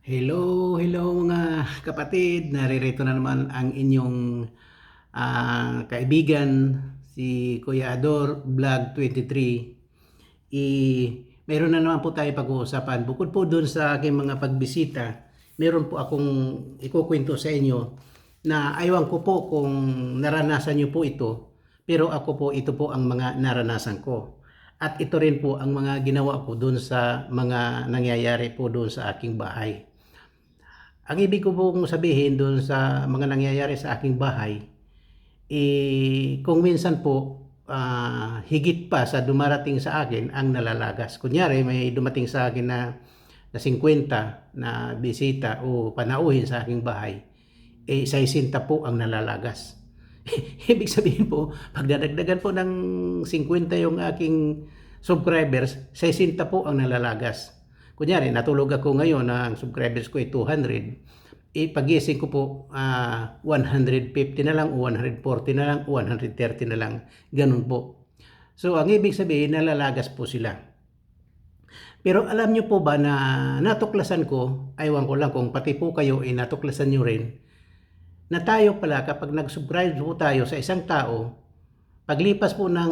Hello mga kapatid. Naririto na naman ang inyong kaibigan, si Kuya Ador Vlog 23. Meron na naman po tayo pag-uusapan. Bukod po doon sa aking mga pagbisita, meron po akong ikukwento sa inyo na aywan ko po kung naranasan nyo po ito, pero ako po, ito po ang mga naranasan ko. At ito rin po ang mga ginawa ko doon sa mga nangyayari po doon sa aking bahay. Ang ibig ko pong sabihin doon sa mga nangyayari sa aking bahay, kung minsan po higit pa sa dumarating sa akin ang nalalagas. Kunyari may dumating sa akin na 50 na bisita o panauhin sa aking bahay, 60 po ang nalalagas. Ibig sabihin po, pag dadagdagan po ng 50 yung aking subscribers, 60 po ang nalalagas. Kunyari, natulog ako ngayon na ang subscribers ko ay 200, pagising ko po 150 na lang, o 140 na lang, o 130 na lang. Ganun po. So, ang ibig sabihin, nalalagas po sila. Pero alam nyo po ba na natuklasan ko, aywan ko lang kung pati po kayo natuklasan nyo rin, na tayo pala kapag nag-subscribe po tayo sa isang tao, paglipas po ng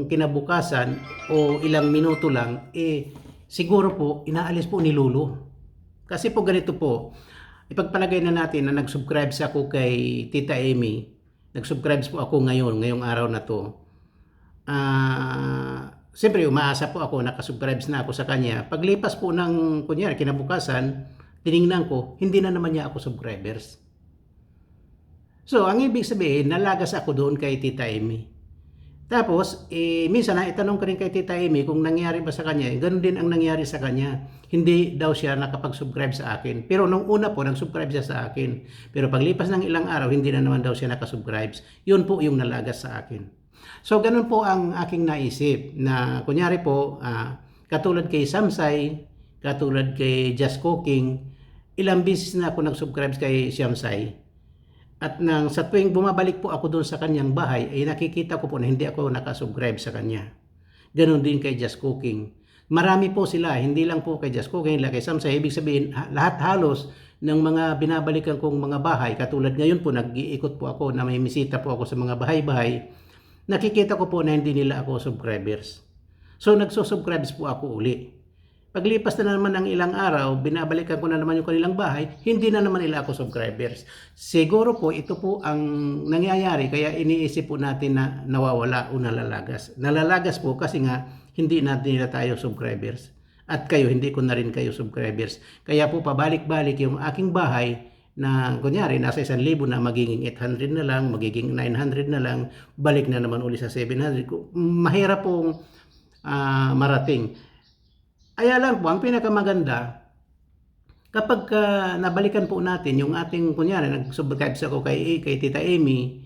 kinabukasan o ilang minuto lang, siguro po inaalis po ni Lulu. Kasi po ganito po, ipagpalagay na natin na nag-subscribe ako kay Tita Amy, nag-subscribe po ako ngayong araw na to. Siyempre umaasa po ako, nakasubscribe na ako sa kanya. Paglipas po ng kunyari kinabukasan, tiningnan ko, hindi na naman niya ako subscribers. So, ang ibig sabihin, nalagas ako doon kay Tita Amy. Tapos, minsan itanong ko rin kay Tita Amy kung nangyari ba sa kanya. Ganun din ang nangyari sa kanya. Hindi daw siya nakapag-subscribe sa akin. Pero nung una po, nag-subscribe siya sa akin. Pero paglipas ng ilang araw, hindi na naman daw siya nakasubscribe. Yun po yung nalagas sa akin. So, ganun po ang aking naisip. Na kunyari po, katulad kay Samsay, katulad kay Just Cooking, ilang beses na ako nag-subscribe kay Samsay. At sa tuwing bumabalik po ako doon sa kanyang bahay, ay nakikita ko po na hindi ako nakasubscribe sa kanya. Ganon din kay Just Cooking. Marami po sila, hindi lang po kay Just Cooking, kay Samsay. Ibig sabihin, lahat halos ng mga binabalikan kong mga bahay, katulad ngayon po, nag-iikot po ako na may misita po ako sa mga bahay-bahay, nakikita ko po na hindi nila ako subscribers. So, nagsusubscribes po ako uli. Paglipas na naman ng ilang araw, binabalikan ko na naman yung kanilang bahay, hindi na naman nila ako subscribers. Siguro po, ito po ang nangyayari, kaya iniisip po natin na nawawala o nalalagas. Nalalagas po kasi nga, hindi natin nila tayo subscribers. At kayo, hindi ko na rin kayo subscribers. Kaya po, pabalik-balik yung aking bahay, na kunyari, nasa 1,000 na, magiging 800 na lang, magiging 900 na lang, balik na naman uli sa 700. Mahirap pong marating. Kaya lang po, ang pinakamaganda, kapag nabalikan po natin yung ating, kunyari, nag-subscribe ako kay Tita Amy,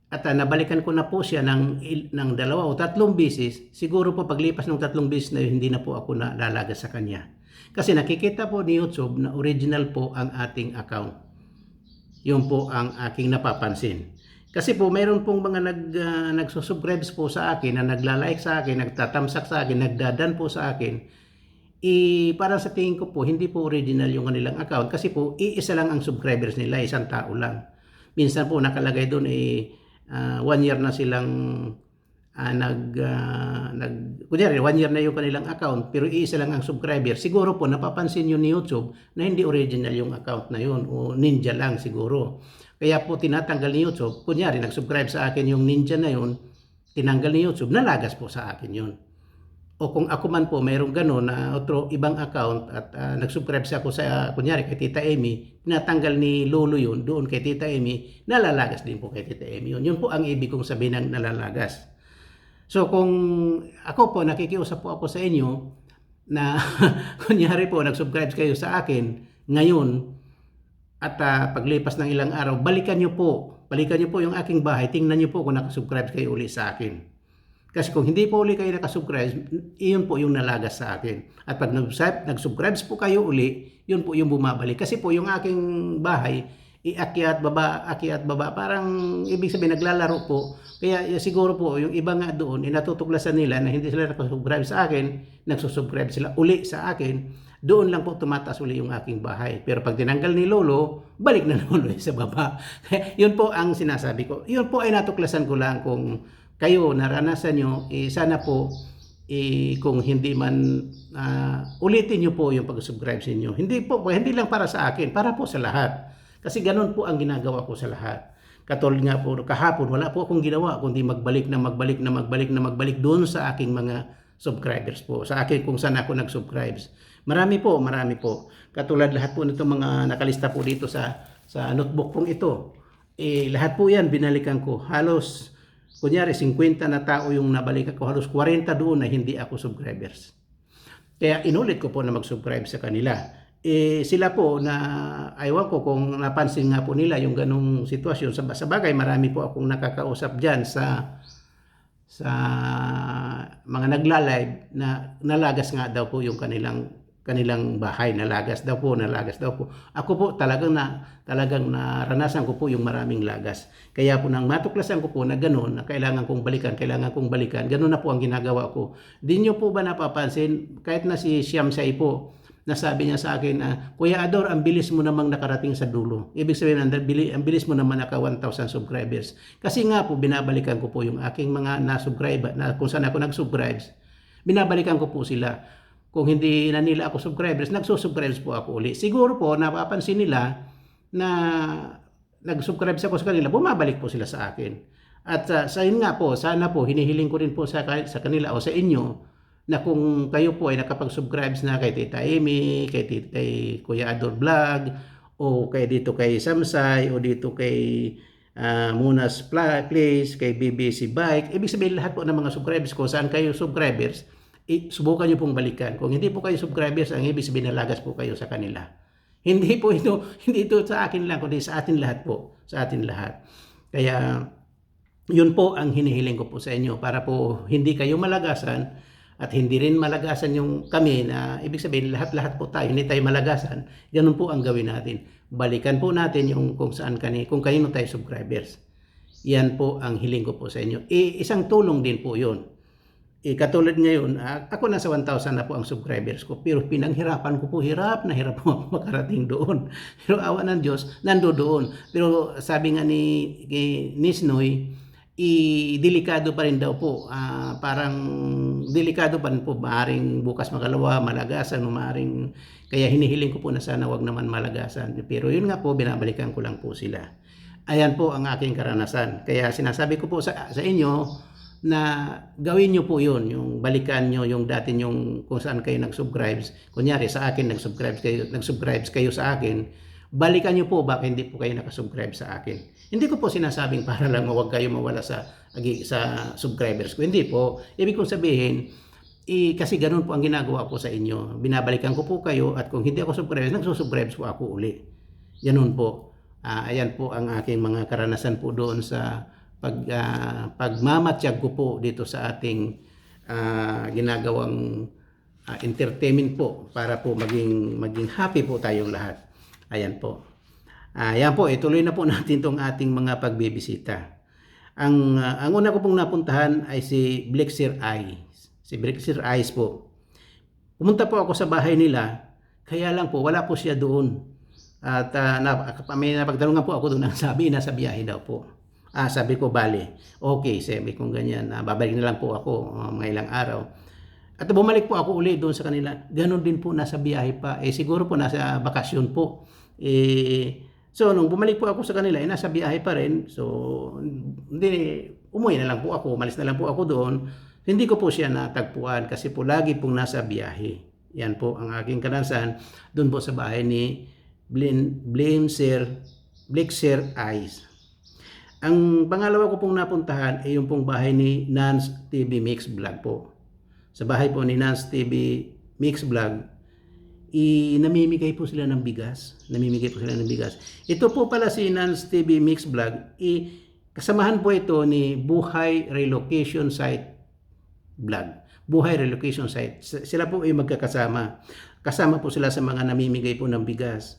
at nabalikan ko na po siya ng 2 o 3 beses, siguro po paglipas ng 3 beses na yun, hindi na po ako nalalaga sa kanya. Kasi nakikita po ni YouTube na original po ang ating account. Yun po ang aking napapansin. Kasi po mayroon pong mga nagsusubscribe po sa akin, na nagla-like sa akin, nagtatamsak sa akin, nagdadan po sa akin. Parang sa tingin ko po, hindi po original yung kanilang account. Kasi po, iisa lang ang subscribers nila, isang tao lang. Minsan po nakalagay doon 1 year na silang kunyari 1 year na yung kanilang account, pero iisa lang ang subscriber. Siguro po napapansin yun ni YouTube na hindi original yung account na yun, o ninja lang siguro. Kaya po tinatanggal ni YouTube. Kunyari nag-subscribe sa akin yung ninja na yun, tinanggal ni YouTube, nalagas po sa akin yun. O kung ako man po mayroong gano'n na otro ibang account at nag-subscribe ako sa kunyari kay Tita Amy, tinatanggal ni Lolo yun doon kay Tita Amy, nalalagas din po kay Tita Amy yun. Yun po ang ibig kong sabihin ng nalalagas. So kung ako po, nakikiusap po ako sa inyo na kunyari po nag-subscribe kayo sa akin ngayon at paglipas ng ilang araw, balikan nyo po yung aking bahay, tingnan nyo po kung nakasubscribe kayo uli sa akin. Kasi kung hindi po uli kayo nakasubscribe, iyon po yung nalagas sa akin. At pag nag-subscribe po kayo uli, yun po yung bumabalik. Kasi po yung aking bahay, akyat baba, parang ibig sabihin naglalaro po. Kaya siguro po yung iba nga doon, natutuklasan nila na hindi sila nakasubscribe sa akin, nagsusubscribe sila uli sa akin. doon lang po tumataas uli yung aking bahay. Pero pag tinanggal ni Lolo, balik na naman ulit sa baba. Yun po ang sinasabi ko. Yun po ay natuklasan ko lang. Kung kayo naranasan nyo, sana po kung hindi man ulitin nyo po yung pag-subscribe sa inyo. Hindi lang para sa akin, para po sa lahat. Kasi ganun po ang ginagawa ko sa lahat. Katulad nga po kahapon, wala po akong ginawa kundi magbalik doon sa aking mga subscribers po. Sa akin kung saan ako nag-subscribes. Marami po. Katulad lahat po nito mga nakalista po dito sa notebook pong ito. Lahat po yan binalikan ko. Halos kunyari 50 na tao yung nabalikan ko, halos 40 doon na hindi ako subscribers. Kaya inulit ko po na mag-subscribe sa kanila. Sila po na aywan ko kung napansin nga po nila yung ganong sitwasyon. Sa bagay marami po akong nakakausap dyan sa mga nagla-live na nalagas nga daw po yung kanilang bahay, nalagas daw po. Ako po talagang naranasan ko po yung maraming lagas. Kaya po nang matuklasan ko po na gano'n, na kailangan kong balikan, gano'n na po ang ginagawa ko. Di nyo po ba napapansin, kahit na si Siyam Say po, nasabi niya sa akin na, Kuya Ador, ang bilis mo namang nakarating sa dulo. Ibig sabihin, ang bilis mo naman naka 1,000 subscribers. Kasi nga po, binabalikan ko po yung aking mga na-subscribe, na kung saan ako nag-subscribes, binabalikan ko po sila. Kung hindi na nila ako subscribers, nagsusubscribes po ako uli. Siguro po, napapansin nila na nag-subscribe ako sa kanila, bumabalik po sila sa akin. At sa yun nga po, sana po, hinihiling ko rin po sa kanila o sa inyo, na kung kayo po ay nakapag-subscribe na kay Tita Amy, kay Kuya Ador Vlog, o dito kay Samsay, o dito kay Munas Place, kay BBC Bike, ibig sabihin lahat po ng mga subscribers ko, saan kayo subscribers, subukan nyo pong balikan. Kung hindi po kayo subscribers, ang ibig sabihin nalagas po kayo sa kanila. Hindi ito sa akin lang, kundi sa atin lahat po, sa atin lahat. Kaya yun po ang hinihiling ko po sa inyo, para po hindi kayo malagasan at hindi rin malagasan yung kami, na ibig sabihin lahat po tayo, hindi tayo malagasan. Ganun po ang gawin natin. Balikan po natin yung kung kanino tayo subscribers. Yan po ang hiling ko po sa inyo. Isang tulong din po yun. Katulad ngayon, ako nasa 1,000 na po ang subscribers ko, pero pinanghirapan ko po, hirap na hirap po ako makarating doon. Pero awa ng Diyos, nando doon. Pero sabi nga ni Nisnoy, delikado pa rin daw po. Parang delikado pa rin po. Maaring bukas makalawa, malagasan, kaya hinihiling ko po na sana wag naman malagasan. Pero yun nga po, binabalikan ko lang po sila. Ayan po ang aking karanasan. Kaya sinasabi ko po sa inyo na gawin nyo po yun, yung balikan nyo yung dati nyong kung saan kayo nag-subscribes. Kunyari sa akin, nag-subscribes kayo sa akin, balikan nyo po baka hindi po kayo nakasubscribe sa akin. Hindi ko po sinasabing para lang huwag kayo mawala sa subscribers ko. Hindi po. Ibig kong sabihin, kasi ganun po ang ginagawa ko sa inyo. Binabalikan ko po kayo, at kung hindi ako subscribers, nagsusubscribes po ako uli. Ganun po. Ayan po ang aking mga karanasan po doon sa pagmamatsyag ko po dito sa ating ginagawang entertainment po, para po maging happy po tayong lahat. Ayan po. Ayan po, ituloy na po natin itong ating mga pagbibisita. Ang una ko pong napuntahan ay si Blixer Eyes. Si Blixer Eyes po. Pumunta po ako sa bahay nila, kaya lang po wala po siya doon. At may napagtanungan po ako doon, ang sabi, nasa biyahe daw po. Sabi ko, bali. Okay, sabi kong ganyan. Babalik na lang po ako mga ilang araw. At bumalik po ako uli doon sa kanila. Ganon din po, nasa biyahe pa. Siguro po nasa bakasyon po. So, nung bumalik po ako sa kanila, nasa biyahe pa rin. So, umuwi na lang po ako. Umalis na lang po ako doon. Hindi ko po siya natagpuan kasi po lagi pong nasa biyahe. Yan po ang aking karanasan doon po sa bahay ni Blixer Eyes. Ang pangalawa ko pong napuntahan ay yung pong bahay ni Nance TV Mix Vlog po. Sa bahay po ni Nance TV Mix Vlog, namimigay po sila ng bigas. Ito po pala si Nance TV Mix Vlog, kasamahan po ito ni Buhay Relocation Site Vlog. Buhay Relocation Site. Sila po ay magkakasama. Kasama po sila sa mga namimigay po ng bigas.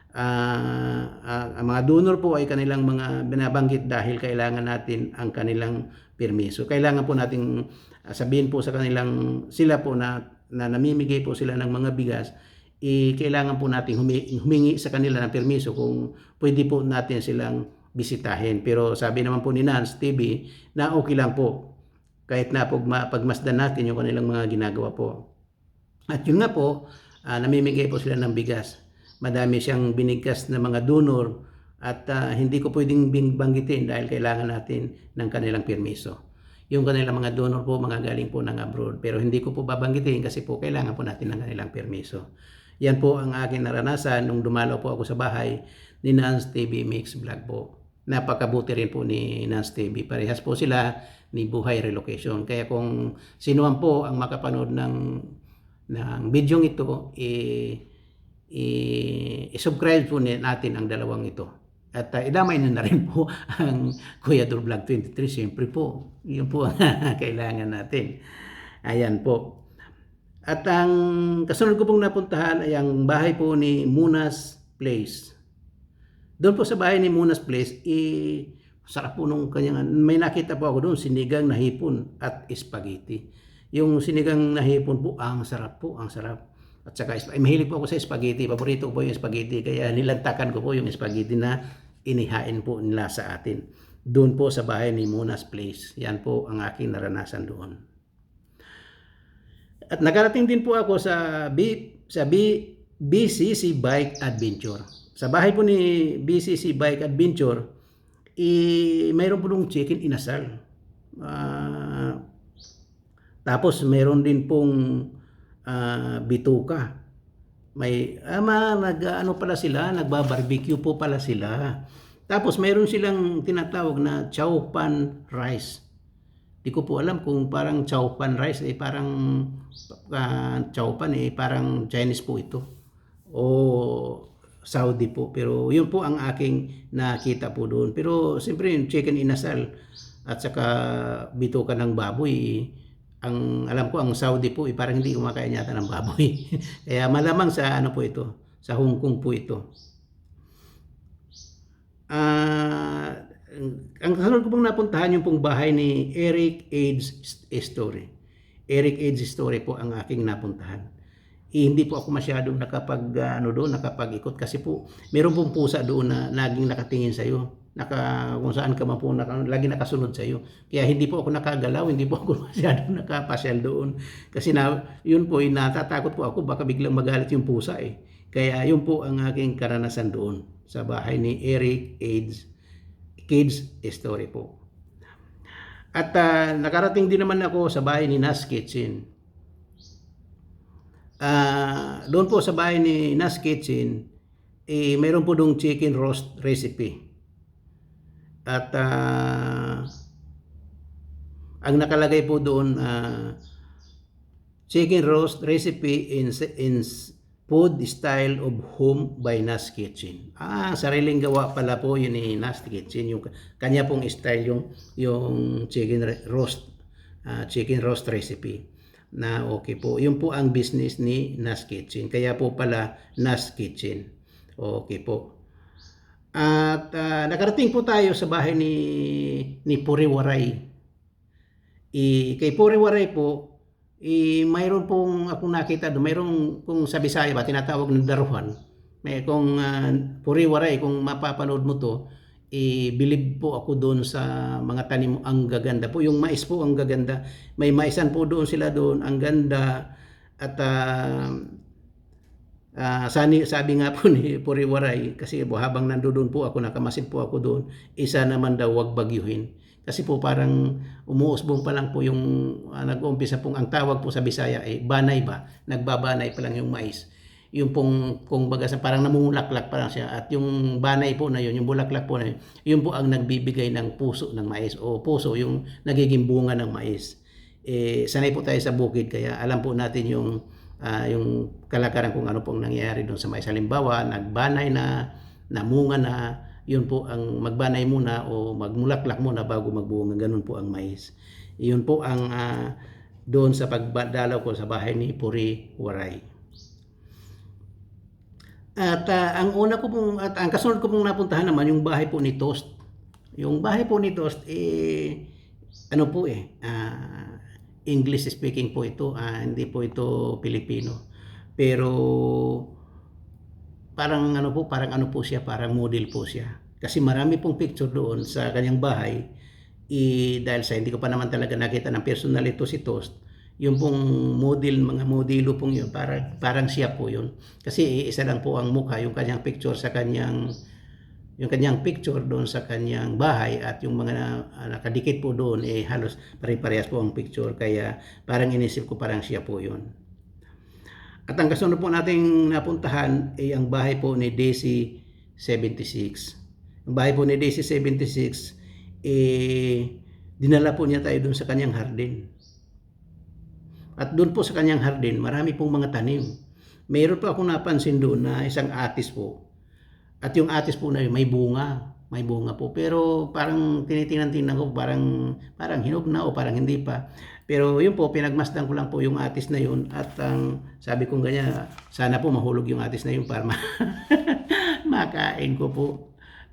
Ang mga donor po ay kanilang mga binabanggit dahil kailangan natin ang kanilang permiso. Kailangan po nating sabihin po sa kanilang, sila po na namimigay po sila ng mga bigas, kailangan po natin humingi sa kanila ng permiso kung pwede po natin silang bisitahin. Pero sabi naman po ni Nance TV na okay lang po kahit na pagmasdan natin yung kanilang mga ginagawa po. At yun nga po, namimigay po sila ng bigas. Madami siyang binigkas na mga donor at hindi ko pwedeng banggitin dahil kailangan natin ng kanilang permiso. Yung kanilang mga donor po, mga galing po ng abroad. Pero hindi ko po babanggitin kasi po kailangan po natin ng kanilang permiso. Yan po ang aking naranasan nung dumalaw po ako sa bahay ni Nance TV Mix Vlog po. Napakabuti rin po ni Nance TV. Parehas po sila ni Buhay Relocation. Kaya kung sino man po ang makapanood ng video ito, i-subscribe po natin ang dalawang ito. At idamay na rin po ang Kuya Dul Vlog 23. Siyempre po, yun po ang kailangan natin. Ayan po. At ang kasunod ko pong napuntahan ay ang bahay po ni Munas Place. Doon po sa bahay ni Munas Place, sarap po nung kanyang, may nakita po ako doon, sinigang na hipon at spaghetti. Yung sinigang na hipon po, ang sarap po, ang sarap. At saka, mahilig po ako sa spaghetti. Paborito ko po yung spaghetti. Kaya nilantakan ko po yung spaghetti na inihain po nila sa atin. Doon po sa bahay ni Munas Place. Yan po ang aking naranasan doon. At nakarating din po ako sa BCC Bike Adventure. Sa bahay po ni BCC Bike Adventure, mayroon po nung chicken inasal. Tapos mayroon din pong bituka. May nag-ano pala sila, nagba-barbecue po pala sila. Tapos mayroon silang tinatawag na chow pan rice. Di ko po alam kung parang chow pan rice parang chow pan parang Chinese po ito o Saudi po. Pero yun po ang aking nakita po doon. Pero siyempre yung chicken inasal at saka bituka ng baboy, ang alam ko ang Saudi po parang hindi kumakain yata ng baboy. Kaya malamang sa ano po ito, sa Hong Kong po ito. Ang kasunod ko pong napuntahan yung pong bahay ni Eric Age Story. Eric Age Story po ang aking napuntahan. Hindi po ako masyadong nakapag-ikot kasi po meron pong pusa doon na laging nakatingin sa iyo. Kung saan ka man po, lagi nakasunod sa iyo. Kaya hindi po ako nakagalaw, hindi po ako masyadong nakapasyal doon. Kasi yun po, natatakot po ako, baka biglang magalit yung pusa Kaya yun po ang aking karanasan doon sa bahay ni Eric Kids Story po. At nakarating din naman ako sa bahay ni Nas Kitchen. Doon po sa bahay ni Nas Kitchen, mayroon po dong chicken roast recipe. At ang nakalagay po doon, chicken roast recipe in food style of home by Nas Kitchen. Sariling gawa pala po yun ni Nas Kitchen. Yung kanya pong style yung chicken roast recipe. Na okay po. Yun po ang business ni Nas Kitchen. Kaya po pala Nas Kitchen. Okay po. At nakarating po tayo sa bahay ni Puri Waray. Kay Puri Waray po, mayroon pong akong nakita doon, mayroon kung sa Bisaya ba tinatawag ng daruhan. May kung Puri Waray, kung mapapanood mo to, bilib po ako doon sa mga tanim, ang gaganda po. Yung mais po ang gaganda. May maisan po doon sila doon, ang ganda. At sabi nga po ni Puri Waray, kasi habang nandoon po ako, nakamasid po ako doon, isa naman daw wag bagyuhin. Kasi po parang umuusbong pa lang po yung nag-uumpisa pong, ang tawag po sa Bisaya banay ba? Nagbabanay pa lang yung mais. Yung pong, kung baga parang namumulaklak pa lang siya. At yung banay po na yun, yung bulaklak po na yun, yun po ang nagbibigay ng puso ng mais. O puso, yung nagiging bunga ng mais. Sanay po tayo sa bukid, kaya alam po natin yung kalakaran kung ano pong nangyayari doon sa mais. Halimbawa, nagbanay na, namunga na, yun po ang magbanay muna o magmulaklak muna bago magbunga. Ganun po ang mais. Yun po ang doon sa pagdalaw ko sa bahay ni Puri Waray. At ang una ko pong, at ang kasunod ko pong napuntahan naman, yung bahay po ni Toast. Yung bahay po ni Toast, ano po English speaking po ito, hindi po ito Pilipino. Pero parang ano po siya, parang model po siya. Kasi marami pong picture doon sa kanyang bahay. Dahil sa hindi ko pa naman talaga nakita ng personal ito si Toast, yung pong model, mga modelo pong yun, parang siya po yun. Kasi isa lang po ang mukha, yung kanyang picture doon sa kanyang bahay at yung mga nakadikit po doon halos pare-parehas po ang picture, kaya parang inisip ko parang siya po yun. At ang kasunod po nating napuntahan ay ang bahay po ni Daisy 76. Ang bahay po ni Daisy 76 dinala po niya tayo doon sa kanyang hardin. At doon po sa kanyang hardin, marami pong mga tanim. Mayroon po akong napansin doon na isang atis po. At yung atis po na yun, may bunga. May bunga po. Pero parang tinitingnan ko, parang hinog na o parang hindi pa. Pero yun po, pinagmasdan ko lang po yung atis na yun. At sabi kong ganyan, sana po mahulog yung atis na yun para makain ko po.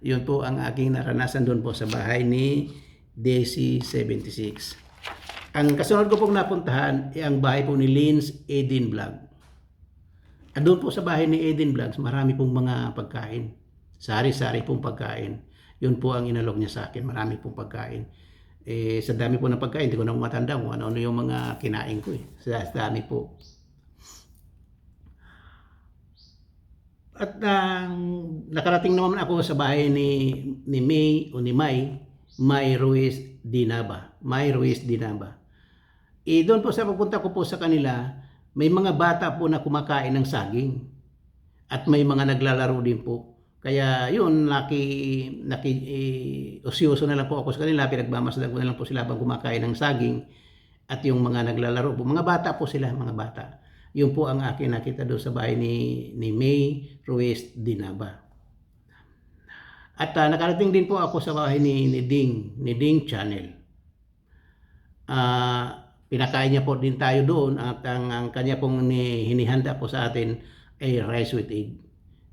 Yun po ang aking naranasan doon po sa bahay ni Daisy 76. Ang kasunod ko pong napuntahan ay ang bahay po ni Lynz Eden Vlog. At doon po sa bahay ni Eden Vlogs, marami pong mga pagkain. Sari-sari pong pagkain. Yun po ang inalok niya sa akin, marami pong pagkain. Sa dami po ng pagkain, hindi ko na matanda kung ano-ano yung mga kinain ko. Sa dami po. At nakarating naman ako sa bahay ni May o ni May Ruiz Dinaba. Doon po sa pagpunta ko po sa kanila, may mga bata po na kumakain ng saging. At may mga naglalaro din po. Kaya yun, osyoso na lang po ako sa kanila, pinagmamasdan ko na lang po sila habang kumakain ng saging. At yung mga naglalaro po, mga bata po sila, mga bata. Yun po ang akin nakita doon sa bahay ni May Ruiz Dinaba. At nakarating din po ako sa bahay ni Ding Channel. Pinakain niya po din tayo doon at ang kanya pong hinihanda po sa atin ay rice with egg.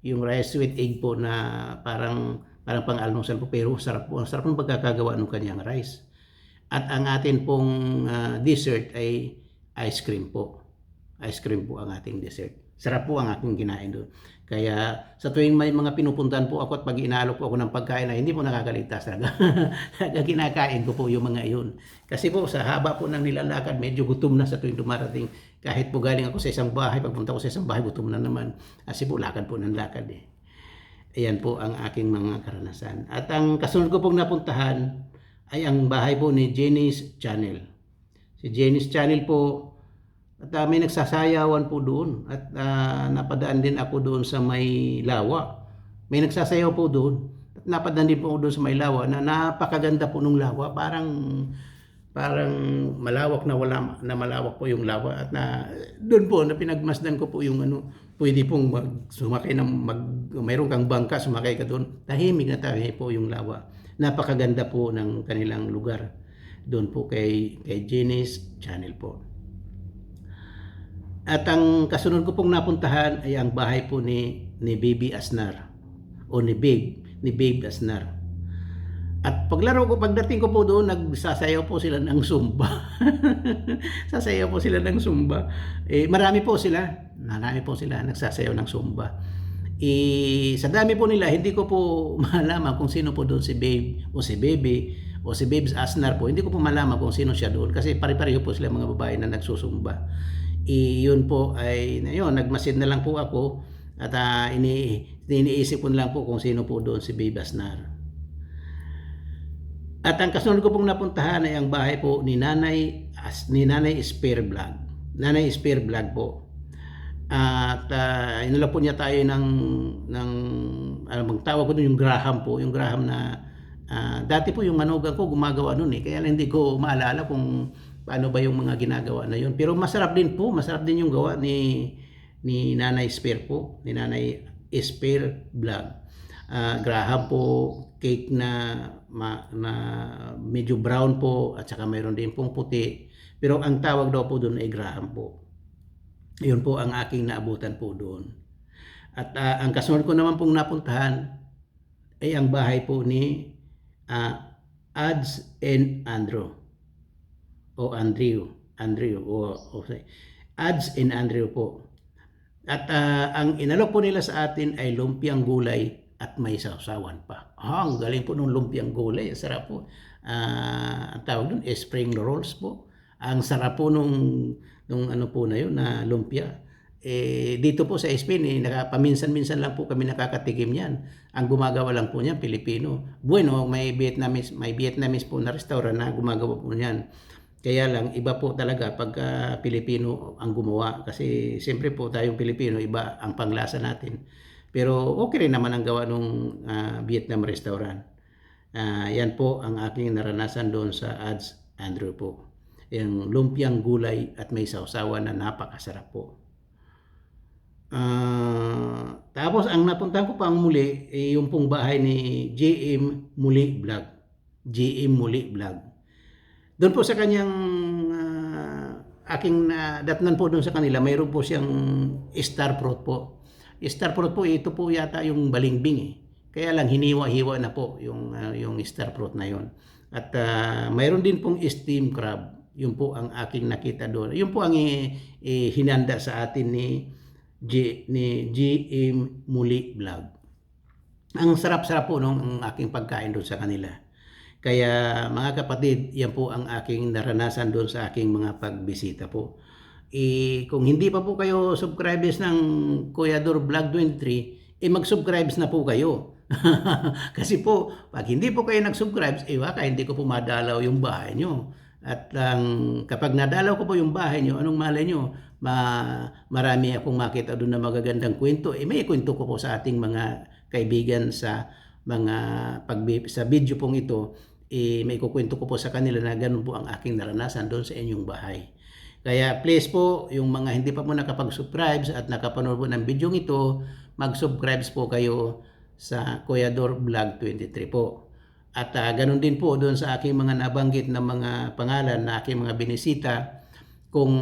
Yung rice with egg po na parang pang-almusal po, pero sarap po. Ang sarap ng pagkakagawa ng kanyang rice. At ang atin pong dessert ay ice cream po. Ice cream po ang ating dessert. Sarap po ang aking kinain doon. Kaya sa tuwing may mga pinupuntahan po ako at pag inaalok po ako ng pagkain na hindi po nakakaligtas talaga. Kinakain ko po yung mga iyon. Kasi po sa haba po ng nilalakad, medyo gutom na sa tuwing dumarating. Kahit po galing ako sa isang bahay, pagpunta ko sa isang bahay, gutom na naman. Kasi po lakad po ng lakad eh. Ayan po ang aking mga karanasan. At ang kasunod ko pong napuntahan ay ang bahay po ni Jenny's Channel. Si Jenny's Channel po, at may nagsasayawan po doon. At napadaan din ako doon sa may lawa. May nagsasayaw po doon. At napadaan din po doon sa may lawa na napakaganda po ng lawa. Parang malawak na malawak po yung lawa. At doon po na pinagmasdan ko po yung pwede pong sumakay mayroon kang bangka, sumakay ka doon. Tahimik na tahimik po yung lawa. Napakaganda po ng kanilang lugar. Doon po kay Jenny's Channel po. At ang kasunod ko pong napuntahan ay ang bahay po ni Baby Asnar o ni Babe Asnar. At pagdating ko po doon, nagsasayaw po sila ng Zumba. Sasayaw po sila ng Zumba. Marami po sila nagsasayaw ng Zumba. Sa dami po nila, hindi ko po malaman kung sino po doon si Babe o si Baby o si Babes Asnar po. Hindi ko po malaman kung sino siya doon kasi pare-pareho po sila mga babae na nagsusumba. Yun po ay nagmasid na lang po ako at iniisip ko na lang po kung sino po doon si Babe Asnar. At ang kasunod ko pong napuntahan ay ang bahay po ni Nanay Spear Vlog. Nanay Spear Vlog po. At inula po niya tayo ng tawag ko doon yung Graham po, yung Graham na dati po yung manugang ko gumagawa noon kaya lang hindi ko maalala kung paano ba yung mga ginagawa na yun. Pero masarap din yung gawa ni Nanay Spear po, ni Nanay Spear Vlog. Graham po, cake na medyo brown po at saka mayroon din pong puti. Pero ang tawag daw po doon ay Graham po. Yun po ang aking naabutan po doon. At ang kasunod ko naman pong napuntahan ay ang bahay po ni Ads and Andrew. O Andrew. Ads and Andrew po. At ang inalok po nila sa atin ay lumpiang gulay at may sausawan pa. Ang galing po ng lumpiang gulay. Ang sarap po. Ang tawag doon, spring rolls po. Ang sarap po nung ano po na yun, na lumpia. Dito po sa Spain, paminsan-minsan lang po kami nakakatikim yan. Ang gumagawa lang po niyan, Pilipino. Bueno, may Vietnamese po na restaurant na gumagawa po niyan. Kaya lang, iba po talaga pagka Pilipino ang gumawa. Kasi siyempre po tayong Pilipino, iba ang panglasa natin. Pero okay rin naman ang gawa ng Vietnam restaurant. Yan po ang aking naranasan doon sa Ads Andrew po. Yung lumpiang gulay at may sausawan na napakasarap po. Tapos ang napuntahan ko pang muli, yung pong bahay ni JM Muli Vlog. JM Muli Vlog. Doon po sa kanyang aking datnan po doon sa kanila, mayroon po siyang star fruit po. Star fruit po, ito po yata yung balimbing eh. Kaya lang hiniwa-hiwa na po yung star fruit na yon. At mayroon din pong steam crab. Yun po ang aking nakita doon. Yun po ang hinanda sa atin ni GM Muli Vlog. Ang sarap-sarap po nung aking pagkain doon sa kanila. Kaya mga kapatid, yan po ang aking naranasan doon sa aking mga pagbisita po. Kung hindi pa po kayo subscribers ng Kuya Dor Vlog 23, mag-subscribes na po kayo. Kasi po, pag hindi po kayo nag-subscribe, baka hindi ko po madalaw yung bahay nyo. At kapag nadalaw ko po yung bahay nyo, anong malay nyo? Marami akong makita doon na magagandang kwento. May kwento ko po sa ating mga kaibigan sa sa video pong ito. May kukwento ko po sa kanila na ganun po ang aking naranasan doon sa inyong bahay. Kaya please po, yung mga hindi pa po nakapag-subscribe at nakapanood po ng video ito, mag-subscribe po kayo sa Kuya Dor Vlog 23 po. At ganun din po doon sa aking mga nabanggit na mga pangalan na aking mga binisita. Kung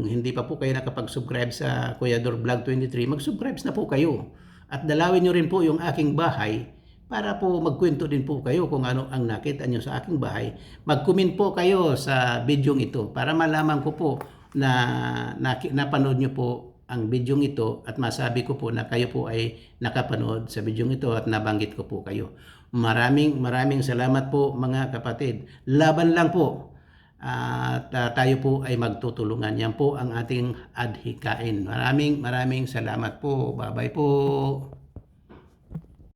hindi pa po kayo nakapag-subscribe sa Kuya Dor Vlog 23, mag-subscribe na po kayo. At dalawin nyo rin po yung aking bahay para po magkwento din po kayo kung ano ang nakita nyo sa aking bahay. Mag-comment po kayo sa video ito para malaman ko po na napanood nyo po ang video ito at masabi ko po na kayo po ay nakapanood sa video ito at nabanggit ko po kayo. Maraming salamat po mga kapatid. Laban lang po. At tayo po ay magtutulungan. Yan po ang ating adhikain. Maraming salamat po. Bye-bye po.